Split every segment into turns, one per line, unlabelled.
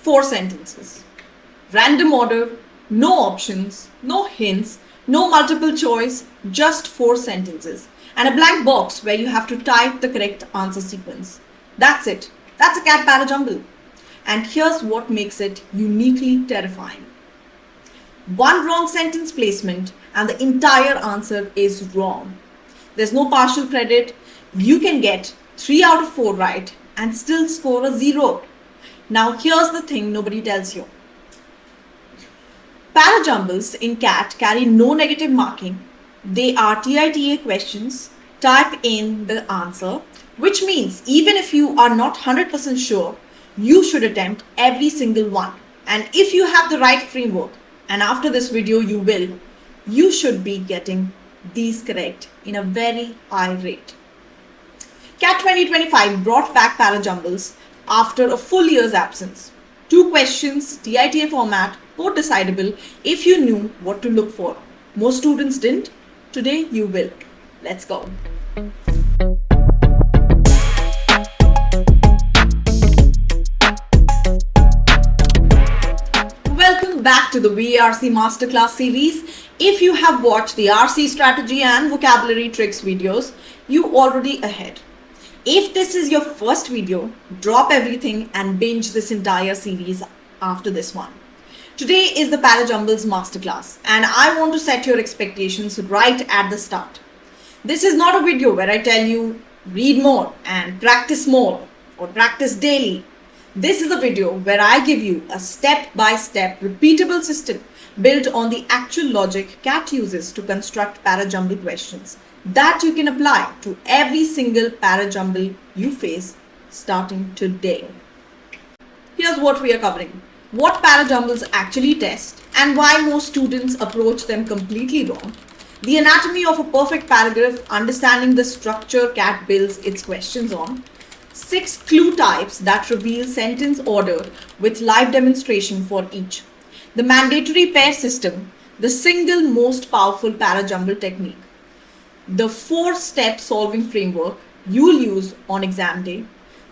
4 sentences. Random order, no options, no hints, no multiple choice, just 4 sentences. And a blank box where you have to type the correct answer sequence. That's it. That's a cat parajumble. And here's what makes it uniquely terrifying. One wrong sentence placement and the entire answer is wrong. There's no partial credit. You can get 3 out of 4 right and still score a 0. Now here's the thing nobody tells you. Parajumbles in CAT carry no negative marking. They are TITA questions. Type in the answer, which means even if you are not 100% sure, you should attempt every single one. And if you have the right framework, and after this video you will, you should be getting these correct in a very high rate. CAT 2025 brought back parajumbles after a full year's absence. 2 questions, TITA format, code decidable if you knew what to look for. Most students didn't. Today you will. Let's go. Welcome back to the VARC Masterclass series. If you have watched the RC strategy and vocabulary tricks videos, you already ahead. If this is your first video, drop everything and binge this entire series after this one. Today is the Parajumbles Masterclass and I want to set your expectations right at the start. This is not a video where I tell you read more and practice more or practice daily. This is a video where I give you a step-by-step repeatable system built on the actual logic CAT uses to construct parajumble questions that you can apply to every single parajumble you face starting today. Here's what we are covering. What parajumbles actually test and why most students approach them completely wrong. The anatomy of a perfect paragraph, understanding the structure CAT builds its questions on. 6 clue types that reveal sentence order with live demonstration for each. The mandatory pair system, the single most powerful parajumble technique. The 4-step solving framework you'll use on exam day.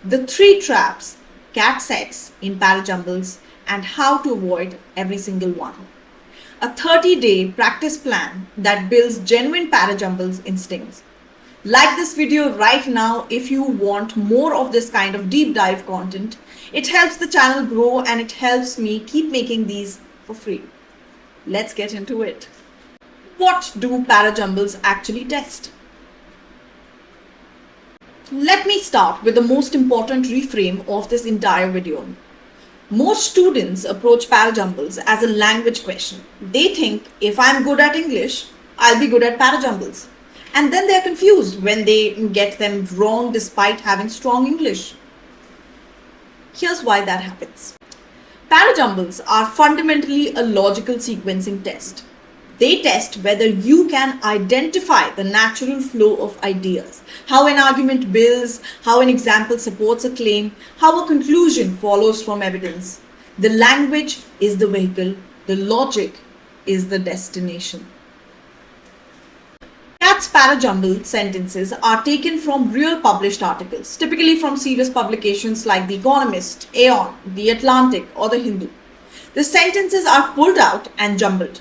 The 3 traps CAT sets in parajumbles and how to avoid every single one. A 30-day practice plan that builds genuine parajumbles instincts. Like this video right now if you want more of this kind of deep dive content. It helps the channel grow and it helps me keep making these for free. Let's get into it. What do parajumbles actually test? Let me start with the most important reframe of this entire video. Most students approach parajumbles as a language question. They think if I'm good at English, I'll be good at parajumbles. And then they're confused when they get them wrong despite having strong English. Here's why that happens. Parajumbles are fundamentally a logical sequencing test. They test whether you can identify the natural flow of ideas, how an argument builds, how an example supports a claim, how a conclusion follows from evidence. The language is the vehicle, the logic is the destination. CAT's parajumble sentences are taken from real published articles, typically from serious publications like The Economist, Aeon, The Atlantic, or The Hindu. The sentences are pulled out and jumbled.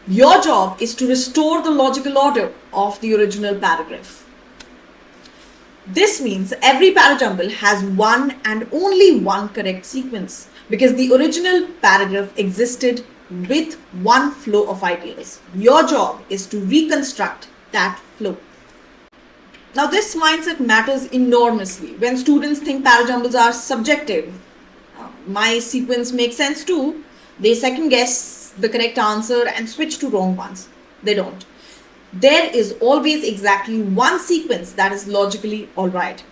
Your job is to restore the logical order of the original paragraph. This means every parajumble has one and only one correct sequence because the original paragraph existed with one flow of ideas. Your job is to reconstruct that flow. Now this mindset matters enormously when students think parajumbles are subjective. My sequence makes sense too. They second guess the correct answer and switch to wrong ones. They don't. There is always exactly one sequence that is logically alright.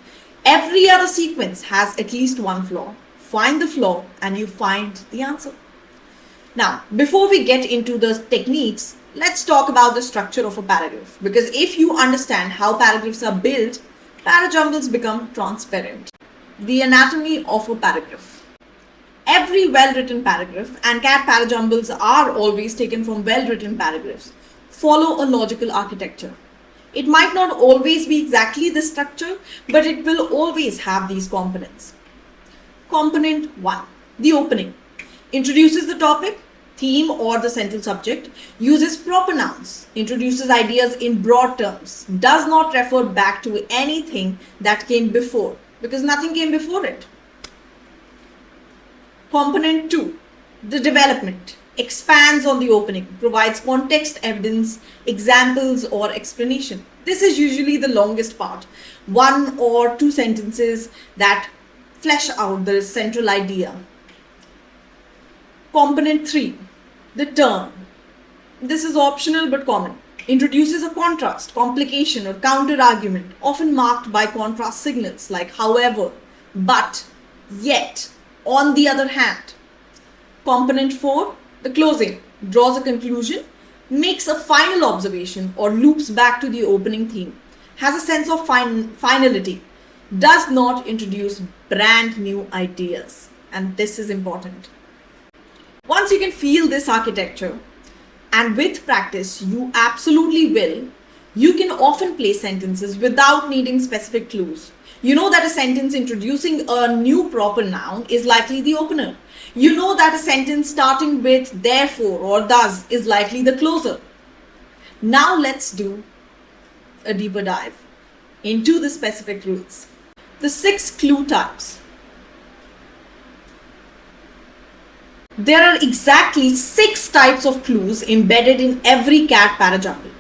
Every other sequence has at least one flaw. Find the flaw and you find the answer. Now, before we get into the techniques, let's talk about the structure of a paragraph. Because if you understand how paragraphs are built, parajumbles become transparent. The anatomy of a paragraph. Every well-written paragraph, and CAT parajumbles are always taken from well-written paragraphs, follow a logical architecture. It might not always be exactly this structure, but it will always have these components. Component 1, the opening. introduces the topic, theme, or the central subject, uses proper nouns, introduces ideas in broad terms, does not refer back to anything that came before, because nothing came before it. Component 2, the development, expands on the opening, provides context, evidence, examples, or explanation. This is usually the longest part, 1 or 2 sentences that flesh out the central idea. Component 3, the turn. This is optional but common. Introduces a contrast, complication, or counter argument, often marked by contrast signals like however, but, yet, on the other hand. Component 4, the closing, draws a conclusion, makes a final observation, or loops back to the opening theme, has a sense of finality, does not introduce brand new ideas. And this is important. Once you can feel this architecture, and with practice you absolutely will, you can often place sentences without needing specific clues. You know that a sentence introducing a new proper noun is likely the opener. You know that a sentence starting with therefore or thus is likely the closer. Now let's do a deeper dive into the specific rules. The 6 clue types. There are exactly 6 types of clues embedded in every CAT parajumble.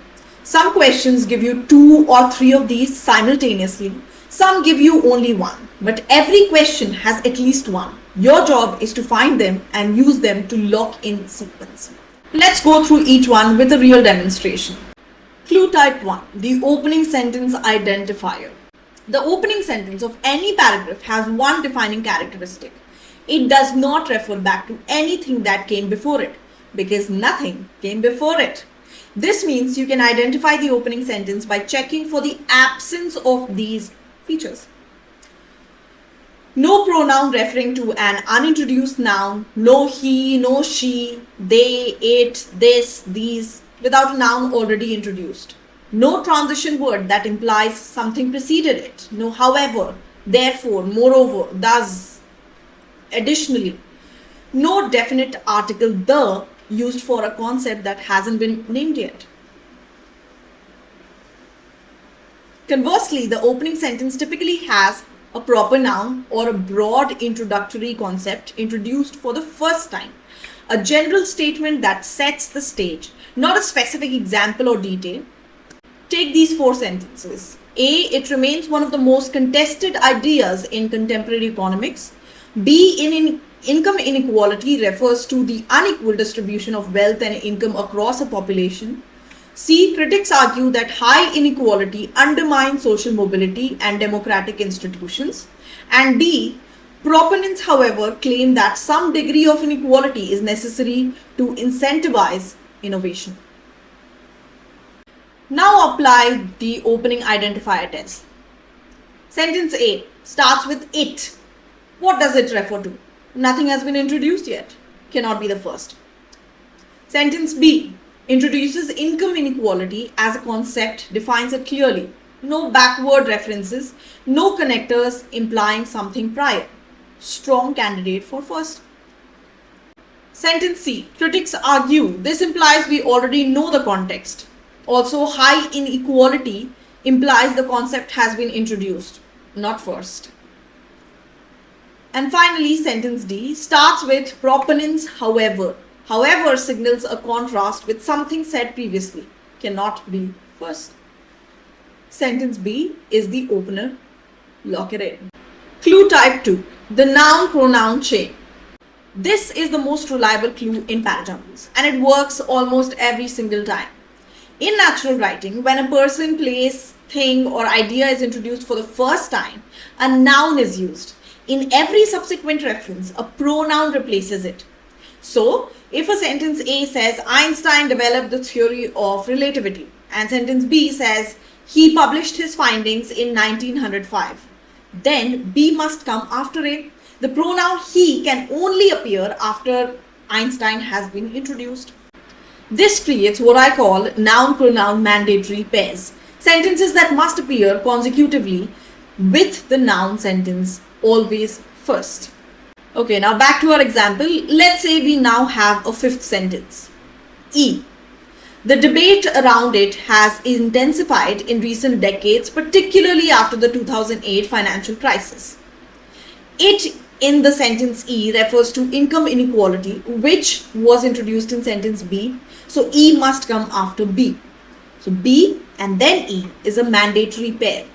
Some questions give you 2 or 3 of these simultaneously. Some give you only 1, but every question has at least 1. Your job is to find them and use them to lock in sequence. Let's go through each one with a real demonstration. Clue type 1, the opening sentence identifier. The opening sentence of any paragraph has one defining characteristic. It does not refer back to anything that came before it, because nothing came before it. This means you can identify the opening sentence by checking for the absence of these features. No pronoun referring to an unintroduced noun, no he, no she, they, it, this, these, without a noun already introduced. No transition word that implies something preceded it. No however, therefore, moreover, thus, additionally. No definite article the used for a concept that hasn't been named yet. Conversely, the opening sentence typically has a proper noun or a broad introductory concept introduced for the first time. A general statement that sets the stage, not a specific example or detail. Take these 4 sentences. A, it remains one of the most contested ideas in contemporary economics. B, in income inequality refers to the unequal distribution of wealth and income across a population. C, critics argue that high inequality undermines social mobility and democratic institutions. And D, proponents, however, claim that some degree of inequality is necessary to incentivize innovation. Now apply the opening identifier test. Sentence A starts with it. What does it refer to? Nothing has been introduced yet. Cannot be the first. Sentence B introduces income inequality as a concept, defines it clearly. No backward references, no connectors implying something prior. Strong candidate for first. Sentence C, critics argue this implies we already know the context. Also, high inequality implies the concept has been introduced, not first. And finally, sentence D starts with proponents, however. However signals a contrast with something said previously. Cannot be first. Sentence B is the opener. Lock it in. Clue type 2, the noun-pronoun chain. This is the most reliable clue in parajumbles, and it works almost every single time. In natural writing, when a person, place, thing, or idea is introduced for the first time, a noun is used. In every subsequent reference, a pronoun replaces it. So, if a sentence A says Einstein developed the theory of relativity, and sentence B says he published his findings in 1905, then B must come after A. The pronoun he can only appear after Einstein has been introduced. This creates what I call noun-pronoun mandatory pairs, sentences that must appear consecutively with the noun sentence always first. Okay, now back to our example. Let's say we now have a fifth sentence. E. The debate around it has intensified in recent decades, particularly after the 2008 financial crisis. It in the sentence E refers to income inequality, which was introduced in sentence B. So E must come after B. So B and then E is a mandatory pair.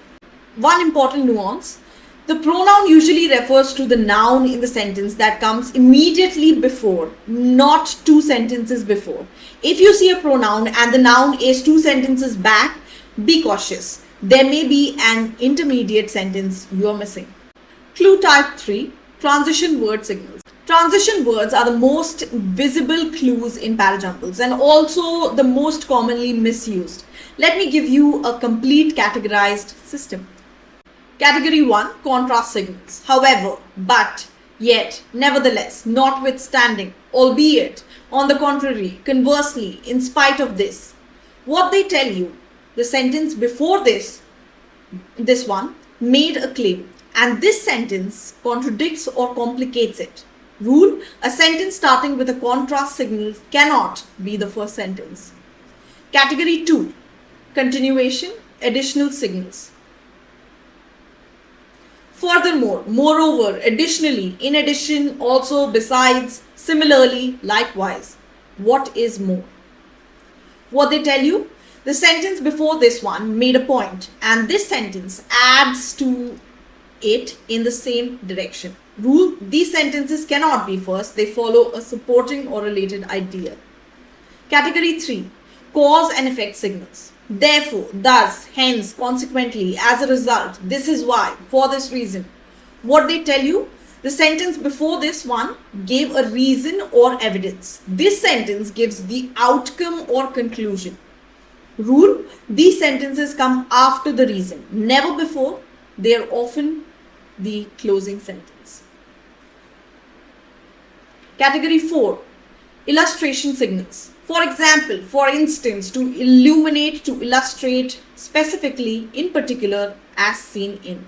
One important nuance: the pronoun usually refers to the noun in the sentence that comes immediately before, not two sentences before. If you see a pronoun and the noun is two sentences back, be cautious. There may be an intermediate sentence you are missing. Clue type 3, transition word signals. Transition words are the most visible clues in parajumbles and also the most commonly misused. Let me give you a complete categorized system. Category 1, contrast signals. However, but, yet, nevertheless, notwithstanding, albeit, on the contrary, conversely, in spite of this. What they tell you, the sentence before this one, made a claim, and this sentence contradicts or complicates it. Rule: a sentence starting with a contrast signal cannot be the first sentence. Category 2, continuation, additional signals. Furthermore, moreover, additionally, in addition, also, besides, similarly, likewise. What is more? What they tell you? The sentence before this one made a point, and this sentence adds to it in the same direction. Rule: these sentences cannot be first, they follow a supporting or related idea. Category 3, cause and effect signals. Therefore, thus, hence, consequently, as a result, this is why, for this reason. What they tell you? The sentence before this one gave a reason or evidence. This sentence gives the outcome or conclusion. Rule: these sentences come after the reason, never before. They are often the closing sentence. Category 4, illustration signals. For example, for instance, to illuminate, to illustrate, specifically, in particular, as seen in.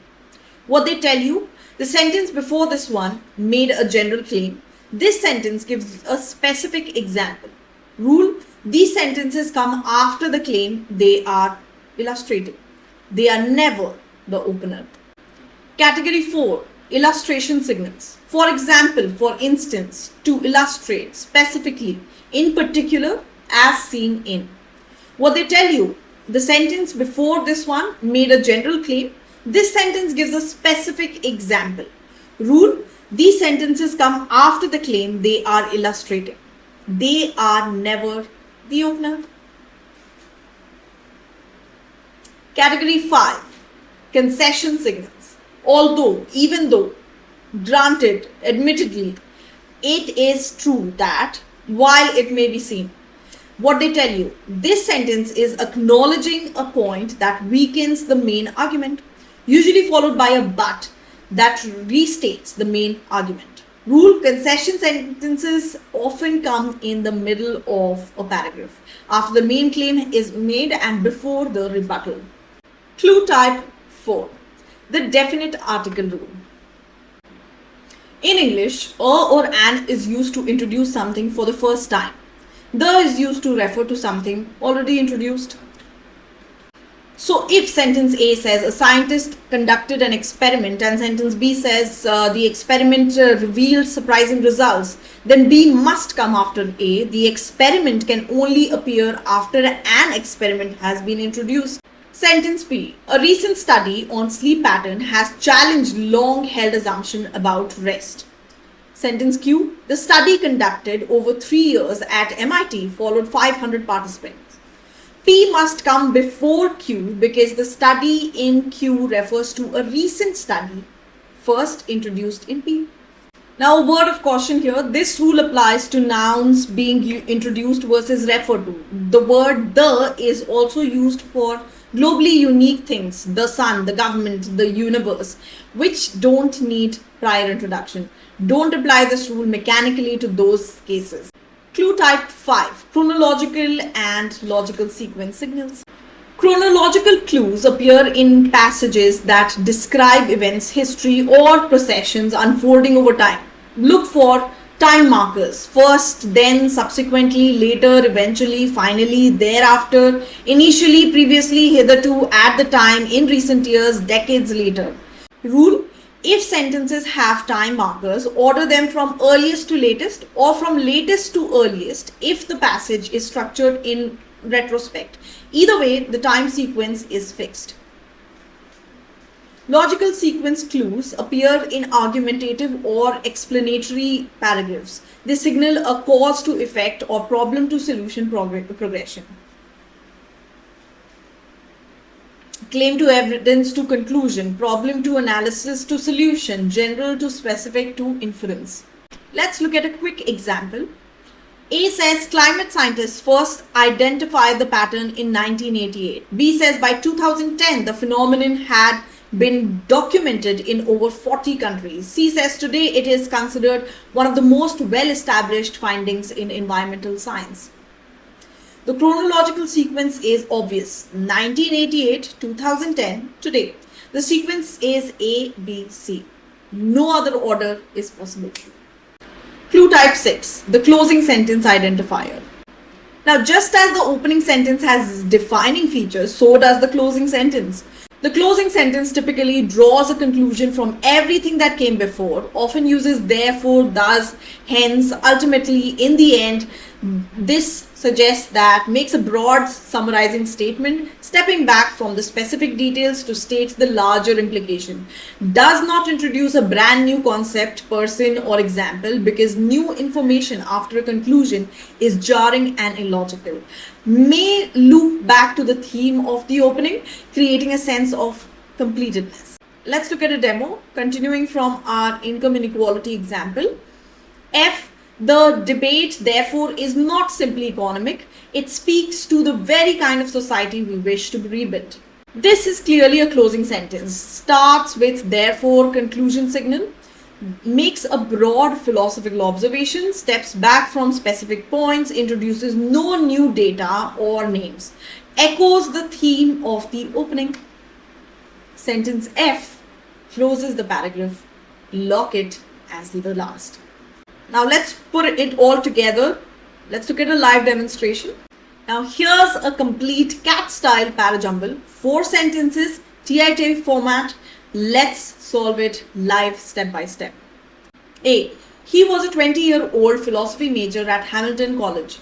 What they tell you? The sentence before this one made a general claim. This sentence gives a specific example. Rule: these sentences come after the claim, they are illustrative. They are never the opener. Category 4, illustration signals. For example, for instance, to illustrate, specifically, in particular, as seen in. What they tell you? The sentence before this one made a general claim. This sentence gives a specific example. Rule: these sentences come after the claim, they are illustrative. They are never the opener. Category 5, concession signals. Although, even though, granted, admittedly, it is true that while it may be seen. What they tell you? This sentence is acknowledging a point that weakens the main argument, usually followed by a but that restates the main argument. Rule: concession sentences often come in the middle of a paragraph, after the main claim is made and before the rebuttal. Clue type 4, the definite article rule. In English, a or an is used to introduce something for the first time. The is used to refer to something already introduced. So if sentence A says a scientist conducted an experiment and sentence B says the experiment revealed surprising results, then B must come after A. The experiment can only appear after an experiment has been introduced. Sentence B, a recent study on sleep pattern has challenged long held assumption about rest. Sentence Q, the study conducted over 3 years at MIT followed 500 participants. P must come before Q because the study in Q refers to a recent study first introduced in P. Now, a word of caution here. This rule applies to nouns being introduced versus referred to. The word the is also used for globally unique things, the sun, the government, the universe, which don't need prior introduction. Don't apply this rule mechanically to those cases. Clue type 5, chronological and logical sequence signals. Chronological clues appear in passages that describe events, history, or processions unfolding over time. Look for time markers. First, then, subsequently, later, eventually, finally, thereafter, initially, previously, hitherto, at the time, in recent years, decades later. Rule: if sentences have time markers, order them from earliest to latest or from latest to earliest if the passage is structured in retrospect. Either way, the time sequence is fixed. Logical sequence clues appear in argumentative or explanatory paragraphs. They signal a cause to effect or problem to solution progression. Claim to evidence to conclusion, problem to analysis to solution, general to specific to inference. Let's look at a quick example. A says climate scientists first identified the pattern in 1988. B says by 2010 the phenomenon had been documented in over 40 countries. C says today it is considered one of the most well-established findings in environmental science. The chronological sequence is obvious: 1988, 2010, today. The sequence is A, B, C. No other order is possible. Clue type 6, the closing sentence identifier. Now, just as the opening sentence has defining features, so does the closing sentence. The closing sentence typically draws a conclusion from everything that came before, often uses therefore, thus, hence, ultimately, in the end. This suggests that makes a broad summarizing statement, stepping back from the specific details to state the larger implication. Does not introduce a brand new concept, person, or example because new information after a conclusion is jarring and illogical. May loop back to the theme of the opening, creating a sense of completedness. Let's look at a demo, continuing from our income inequality example. F. The debate, therefore, is not simply economic. It speaks to the very kind of society we wish to rebuild. This is clearly a closing sentence. Starts with therefore, conclusion signal, makes a broad philosophical observation, steps back from specific points, introduces no new data or names, echoes the theme of the opening. Sentence F closes the paragraph. Lock it as the last. Now let's put it all together. Let's look at a live demonstration. Now here's a complete cat-style parajumble. 4 sentences, TIT format. Let's solve it live step by step. A. He was a 20-year-old philosophy major at Hamilton College.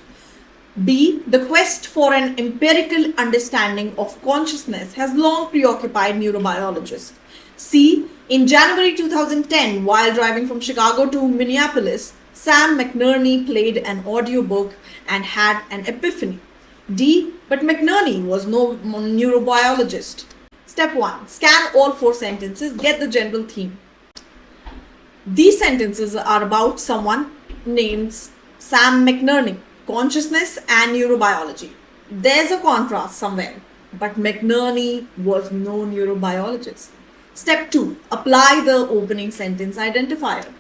B. The quest for an empirical understanding of consciousness has long preoccupied neurobiologists. C. In January 2010, while driving from Chicago to Minneapolis, Sam McNerney played an audiobook and had an epiphany. D. But McNerney was no neurobiologist. Step 1. Scan all 4 sentences, get the general theme. These sentences are about someone named Sam McNerney, consciousness and neurobiology. There's a contrast somewhere, but McNerney was no neurobiologist. Step 2. Apply the opening sentence identifier.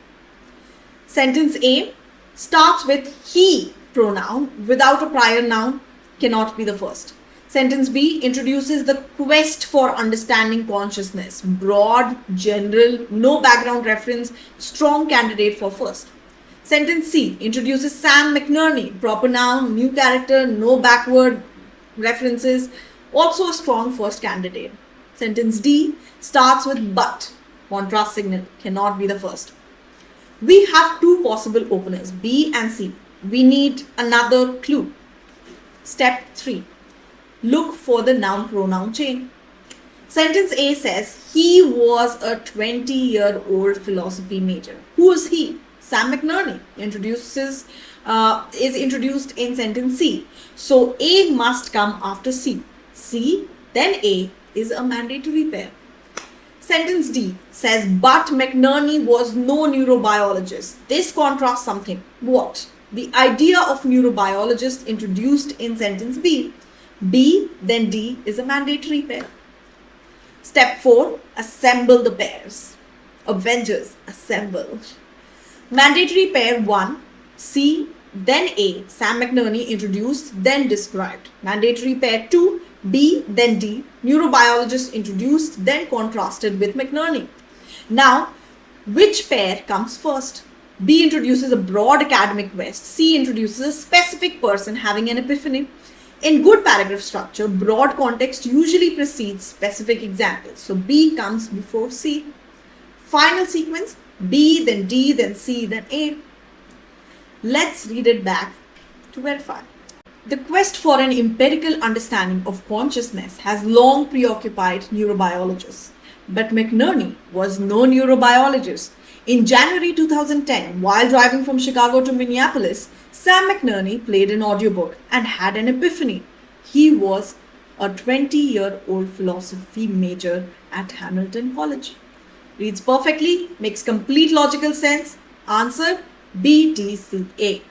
Sentence A starts with he pronoun without a prior noun, cannot be the first. Sentence B introduces the quest for understanding consciousness, broad, general, no background reference, strong candidate for first. Sentence C introduces Sam McNerney, proper noun, new character, no backward references, also a strong first candidate. Sentence D starts with but, contrast signal, cannot be the first. We have 2 possible openers, B and C. We need another clue. Step 3. Look for the noun-pronoun chain. Sentence A says, he was a 20-year-old philosophy major. Who is he? Sam McNerney is introduced in sentence C. So A must come after C. C, then A is a mandatory pair. Sentence D says, but McNerney was no neurobiologist. This contrasts something. What? The idea of neurobiologist introduced in sentence B. B, then D is a mandatory pair. Step 4. Assemble the pairs. Avengers, assemble. Mandatory pair 1, C, then A, Sam McNerney introduced, then described. Mandatory pair 2, B, then D, neurobiologist introduced, then contrasted with McNerney. Now, which pair comes first? B introduces a broad academic quest. C introduces a specific person having an epiphany. In good paragraph structure, broad context usually precedes specific examples. So B comes before C. Final sequence, B, then D, then C, then A. Let's read it back to verify. The quest for an empirical understanding of consciousness has long preoccupied neurobiologists. But McNerney was no neurobiologist. In January 2010, while driving from Chicago to Minneapolis, Sam McNerney played an audiobook and had an epiphany. He was a 20-year-old philosophy major at Hamilton College. Reads perfectly, makes complete logical sense. Answer B, D, C, A.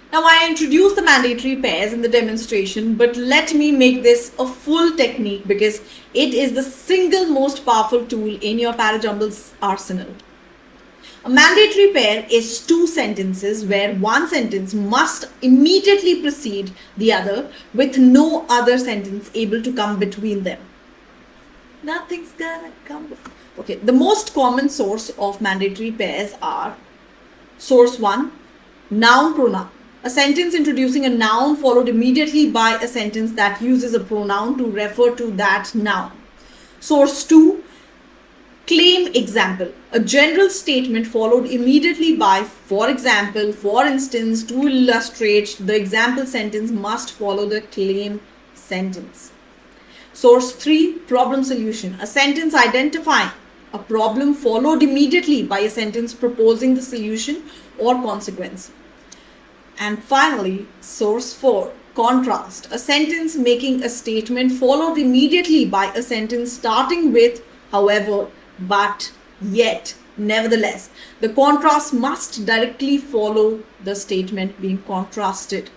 Now I introduced the mandatory pairs in the demonstration, but let me make this a full technique because it is the single most powerful tool in your Parajumbles arsenal. A mandatory pair is two sentences where one sentence must immediately precede the other with no other sentence able to come between them. Nothing's gonna come before. Okay, the most common source of mandatory pairs are source 1, noun pronoun. A sentence introducing a noun followed immediately by a sentence that uses a pronoun to refer to that noun. Source 2, claim example. A general statement followed immediately by, for example, for instance, to illustrate. The example sentence must follow the claim sentence. Source 3, problem solution. A sentence identifying a problem followed immediately by a sentence proposing the solution or consequence. And finally, source 4, contrast. A sentence making a statement followed immediately by a sentence starting with, however, but, yet, nevertheless. The contrast must directly follow the statement being contrasted.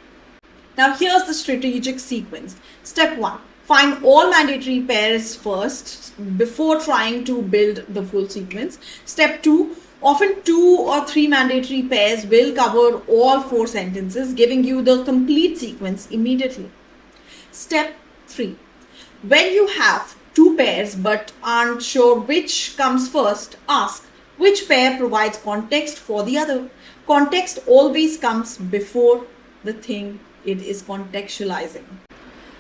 Now here's the strategic sequence. Step 1. Find all mandatory pairs first before trying to build the full sequence. Step 2. Often 2 or 3 mandatory pairs will cover all 4 sentences, giving you the complete sequence immediately. Step 3. When you have 2 pairs but aren't sure which comes first, ask which pair provides context for the other. Context always comes before the thing it is contextualizing.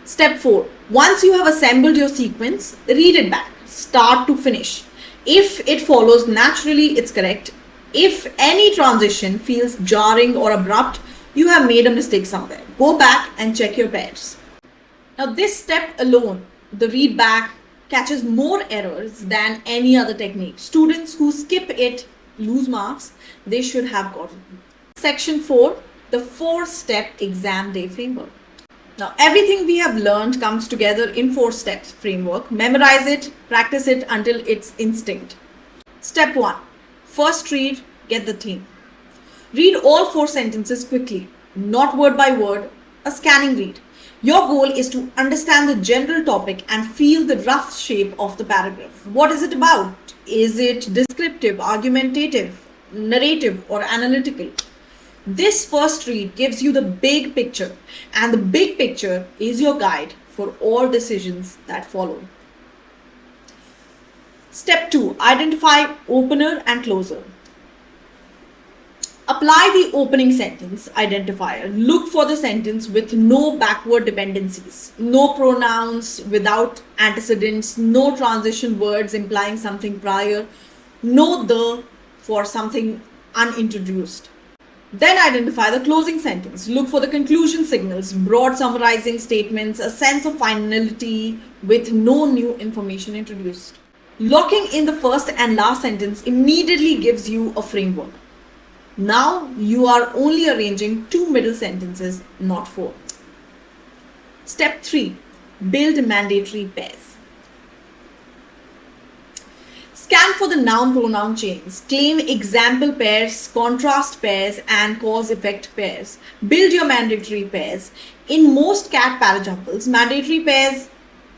Step 4. Once you have assembled your sequence, read it back, start to finish. If it follows naturally, it's correct. If any transition feels jarring or abrupt, you have made a mistake somewhere. Go back and check your pairs. Now this step alone, the read back, catches more errors than any other technique. Students who skip it lose marks. They should have gotten. Section 4, the 4-step exam day framework. Now, everything we have learned comes together in 4 steps framework. Memorize it, practice it until it's instinct. Step 1. First read, get the theme. Read all 4 sentences quickly, not word by word, a scanning read. Your goal is to understand the general topic and feel the rough shape of the paragraph. What is it about? Is it descriptive, argumentative, narrative, or analytical? This first read gives you the big picture, and the big picture is your guide for all decisions that follow. Step 2. Identify opener and closer. Apply the opening sentence identifier. Look for the sentence with no backward dependencies, no pronouns without antecedents, no transition words implying something prior, no the for something unintroduced. Then identify the closing sentence. Look for the conclusion signals, broad summarizing statements, a sense of finality with no new information introduced. Locking in the first and last sentence immediately gives you a framework. Now you are only arranging 2 middle sentences, not 4. Step 3. Build mandatory pairs. Scan for the noun-pronoun chains, claim example pairs, contrast pairs, and cause-effect pairs. Build your mandatory pairs. In most CAT parajumbles, mandatory pairs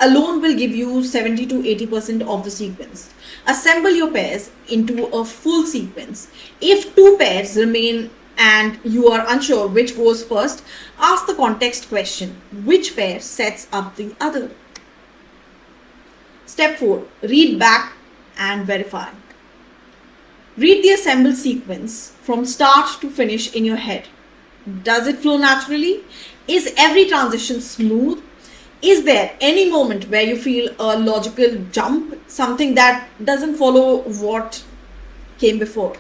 alone will give you 70 to 80% of the sequence. Assemble your pairs into a full sequence. If 2 pairs remain and you are unsure which goes first, ask the context question, which pair sets up the other? Step 4. Read back and verify. Read the assembled sequence from start to finish in your head. Does it flow naturally? Is every transition smooth? Is there any moment where you feel a logical jump, something that doesn't follow what came before?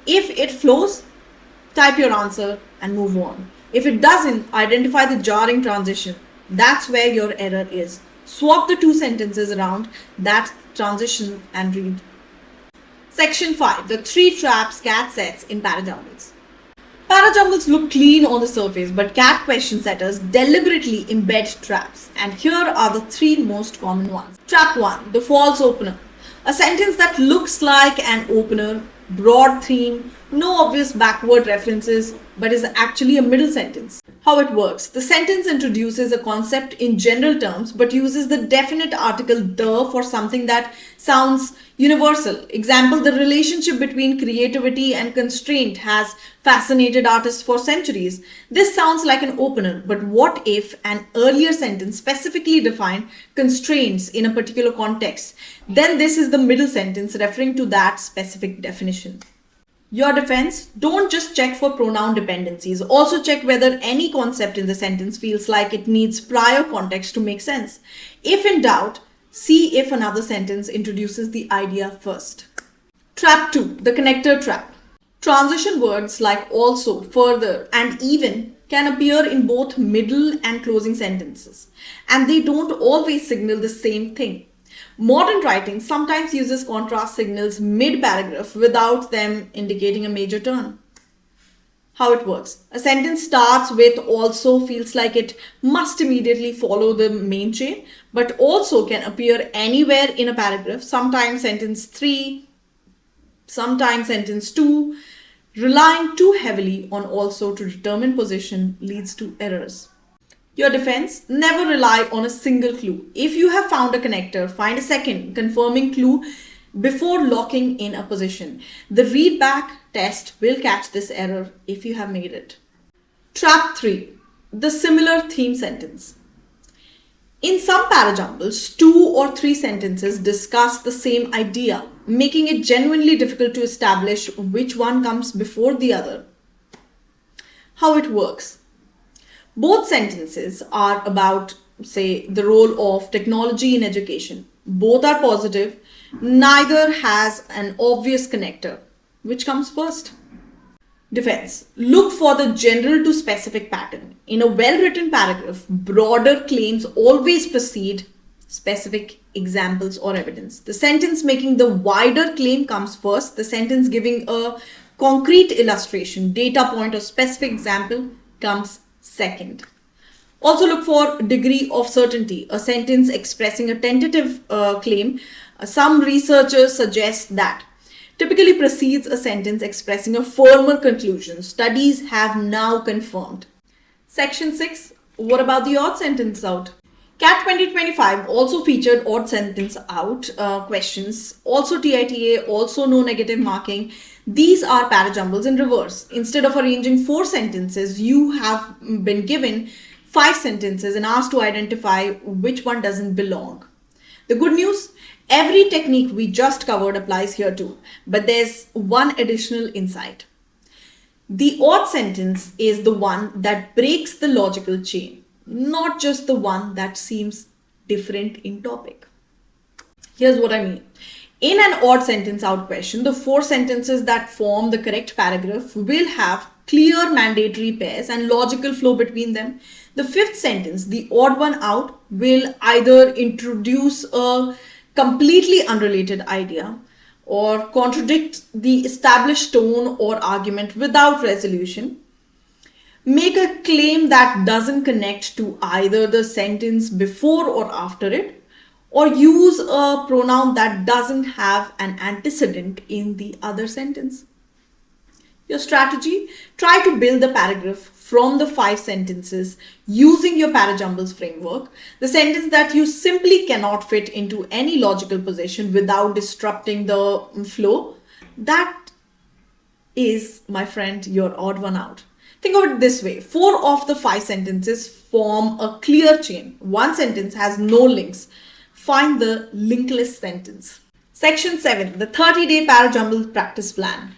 If it flows, type your answer and move on. If it doesn't, identify the jarring transition. That's where your error is. Swap the two sentences around that transition and read. Section 5. The 3 traps CAT sets in parajumbles. Parajumbles look clean on the surface, but CAT question setters deliberately embed traps. And here are the 3 most common ones. Trap 1. The false opener. A sentence that looks like an opener, broad theme, no obvious backward references, but is actually a middle sentence. How it works. The sentence introduces a concept in general terms, but uses the definite article the for something that sounds universal. Example, the relationship between creativity and constraint has fascinated artists for centuries. This sounds like an opener, but what if an earlier sentence specifically defined constraints in a particular context? Then this is the middle sentence referring to that specific definition. Your defense, don't just check for pronoun dependencies. Also check whether any concept in the sentence feels like it needs prior context to make sense. If in doubt, see if another sentence introduces the idea first. Trap 2. The connector trap. Transition words like also, further, and even can appear in both middle and closing sentences, and they don't always signal the same thing. Modern writing sometimes uses contrast signals mid-paragraph without them indicating a major turn. How it works. A sentence starts with also feels like it must immediately follow the main chain, but also can appear anywhere in a paragraph, sometimes sentence 3, sometimes sentence 2. Relying too heavily on also to determine position leads to errors. Your defense, never rely on a single clue. If you have found a connector, find a second confirming clue before locking in a position. The read back test will catch this error if you have made it. Trap 3. The similar theme sentence. In some parajumbles, 2 or 3 sentences discuss the same idea, making it genuinely difficult to establish which one comes before the other. How it works. Both sentences are about, say, the role of technology in education. Both are positive. Neither has an obvious connector. Which comes first? Defense. Look for the general to specific pattern. In a well-written paragraph, broader claims always precede specific examples or evidence. The sentence making the wider claim comes first. The sentence giving a concrete illustration, data point, or specific example comes second. Also look for degree of certainty. A sentence expressing a tentative claim, some researchers suggest that typically precedes a sentence expressing a firmer conclusion. Studies have now confirmed. Section 6. What about the odd sentence out? CAT 2025 also featured odd sentence out questions, also TITA, also no negative marking. These are parajumbles in reverse. Instead of arranging 4 sentences, you have been given 5 sentences and asked to identify which one doesn't belong. The good news, every technique we just covered applies here too, but there's one additional insight. The odd sentence is the one that breaks the logical chain, not just the one that seems different in topic. Here's what I mean. In an odd sentence out question, the 4 sentences that form the correct paragraph will have clear mandatory pairs and logical flow between them. The 5th sentence, the odd one out, will either introduce a completely unrelated idea or contradict the established tone or argument without resolution, make a claim that doesn't connect to either the sentence before or after it, or use a pronoun that doesn't have an antecedent in the other sentence. Your strategy, try to build the paragraph from the 5 sentences using your parajumbles framework, the sentence that you simply cannot fit into any logical position without disrupting the flow. That is, my friend, your odd one out. Think of it this way. 4 of the 5 sentences form a clear chain. One sentence has no links. Find the linkless sentence. Section 7. The 30-day Parajumble Practice Plan.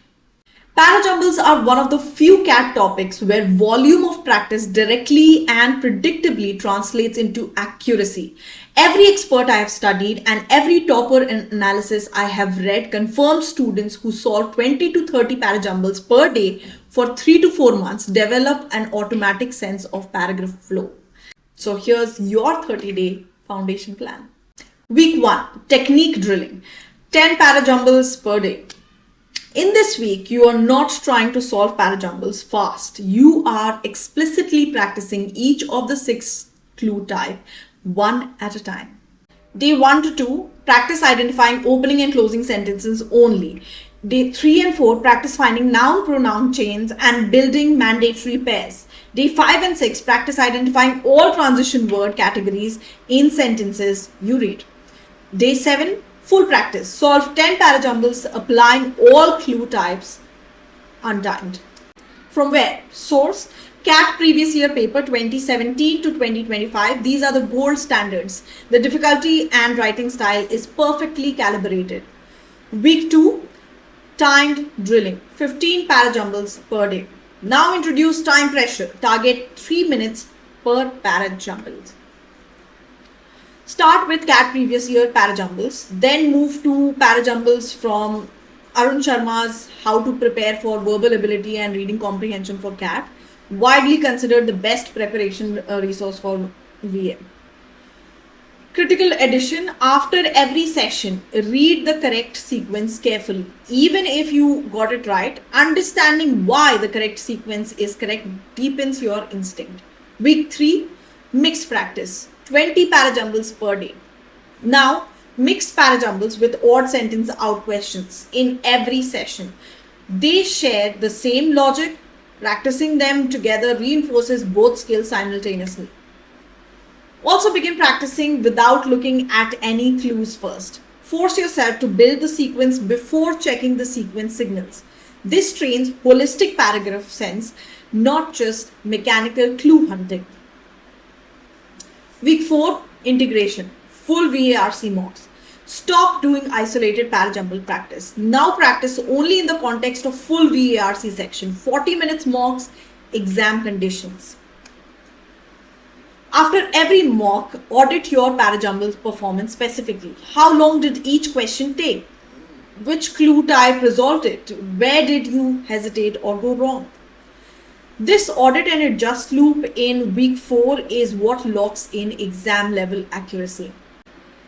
Parajumbles are one of the few CAT topics where volume of practice directly and predictably translates into accuracy. Every expert I have studied and every topper analysis I have read confirms students who solve 20 to 30 parajumbles per day for 3 to 4 months develop an automatic sense of paragraph flow. So here's your 30-day foundation plan. Week 1. Technique drilling. 10 parajumbles per day. In this week, you are not trying to solve parajumbles fast. You are explicitly practicing each of the 6 clue type one at a time. Day 1 to 2, practice identifying opening and closing sentences only. Day 3 and 4, practice finding noun-pronoun chains and building mandatory pairs. Day 5 and 6, practice identifying all transition word categories in sentences you read. Day 7, full practice. Solve 10 parajumbles applying all clue types untimed. From where? Source, CAT previous year paper 2017 to 2025. These are the gold standards. The difficulty and writing style is perfectly calibrated. Week 2, timed drilling. 15 parajumbles per day. Now introduce time pressure. Target 3 minutes per parajumble. Start with CAT previous year parajumbles, then move to parajumbles from Arun Sharma's How to Prepare for Verbal Ability and Reading Comprehension for CAT, widely considered the best preparation resource for VM. Critical addition: after every session, read the correct sequence carefully. Even if you got it right, understanding why the correct sequence is correct deepens your instinct. Week 3, mixed practice. 20 parajumbles per day. Now, mix parajumbles with odd sentence out questions in every session. They share the same logic. Practicing them together reinforces both skills simultaneously. Also begin practicing without looking at any clues first. Force yourself to build the sequence before checking the sequence signals. This trains holistic paragraph sense, not just mechanical clue hunting. Week 4, integration. Full VARC mocks. Stop doing isolated parajumble practice. Now practice only in the context of full VARC section. 40 minutes mocks, exam conditions. After every mock, audit your parajumble performance specifically. How long did each question take? Which clue type resolved it? Where did you hesitate or go wrong? This audit and adjust loop in week 4 is what locks in exam level accuracy.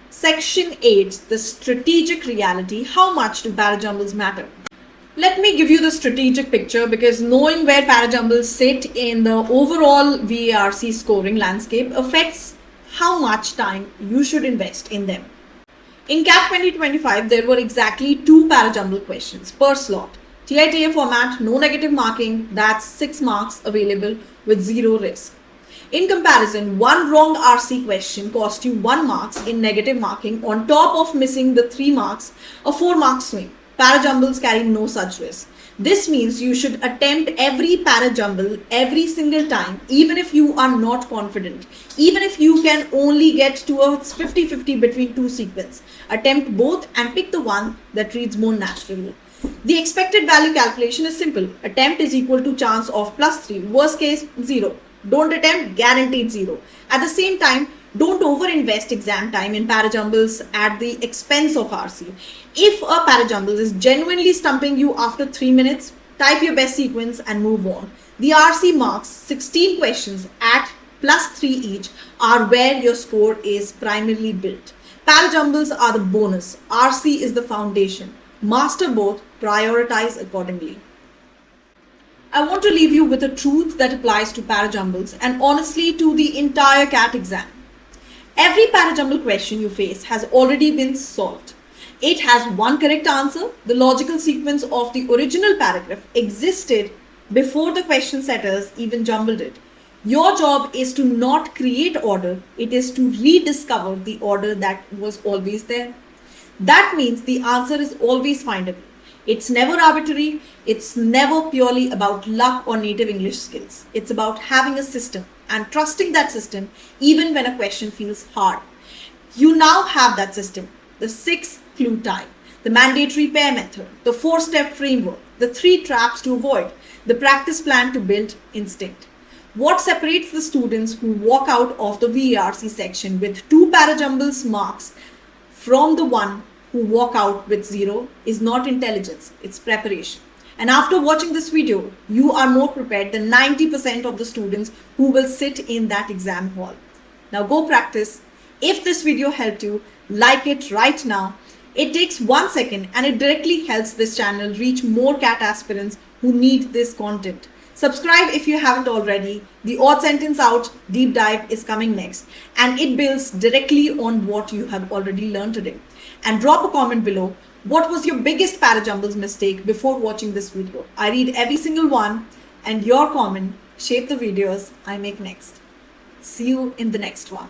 Section 8, the strategic reality. How much do parajumbles matter? Let me give you the strategic picture, because knowing where parajumbles sit in the overall VARC scoring landscape affects how much time you should invest in them. In CAT 2025, there were exactly 2 parajumble questions per slot. TITA format, no negative marking, that's 6 marks available with 0 risk. In comparison, one wrong RC question cost you 1 marks in negative marking on top of missing the 3 marks, a 4 mark swing. Parajumbles carry no such risk. This means you should attempt every parajumble every single time, even if you are not confident. Even if you can only get to a 50-50 between 2 sequences. Attempt both and pick the one that reads more naturally. The expected value calculation is simple. Attempt is equal to chance of +3. Worst case, 0. Don't attempt, guaranteed 0. At the same time, don't over-invest exam time in parajumbles at the expense of RC. If a parajumble is genuinely stumping you after 3 minutes, type your best sequence and move on. The RC marks, 16 questions at +3 each, are where your score is primarily built. Parajumbles are the bonus. RC is the foundation. Master both, prioritize accordingly. I want to leave you with a truth that applies to parajumbles and honestly to the entire CAT exam. Every parajumble question you face has already been solved. It has one correct answer. The logical sequence of the original paragraph existed before the question setters even jumbled it. Your job is to not create order, it is to rediscover the order that was always there. That means the answer is always findable. It's never arbitrary, it's never purely about luck or native English skills. It's about having a system and trusting that system even when a question feels hard. You now have that system, the 6-clue type, the mandatory pair method, the 4-step framework, the 3 traps to avoid, the practice plan to build instinct. What separates the students who walk out of the VARC section with 2 parajumbles marks from the one who walk out with 0 is not intelligence, it's preparation. And after watching this video, you are more prepared than 90% of the students who will sit in that exam hall. Now go practice. If this video helped you, like it right now. It takes 1 second and it directly helps this channel reach more CAT aspirants who need this content. Subscribe if you haven't already. The odd sentence out deep dive is coming next, and it builds directly on what you have already learned today. And drop a comment below. What was your biggest parajumbles mistake before watching this video? I read every single one, and your comment shape the videos I make next. See you in the next one.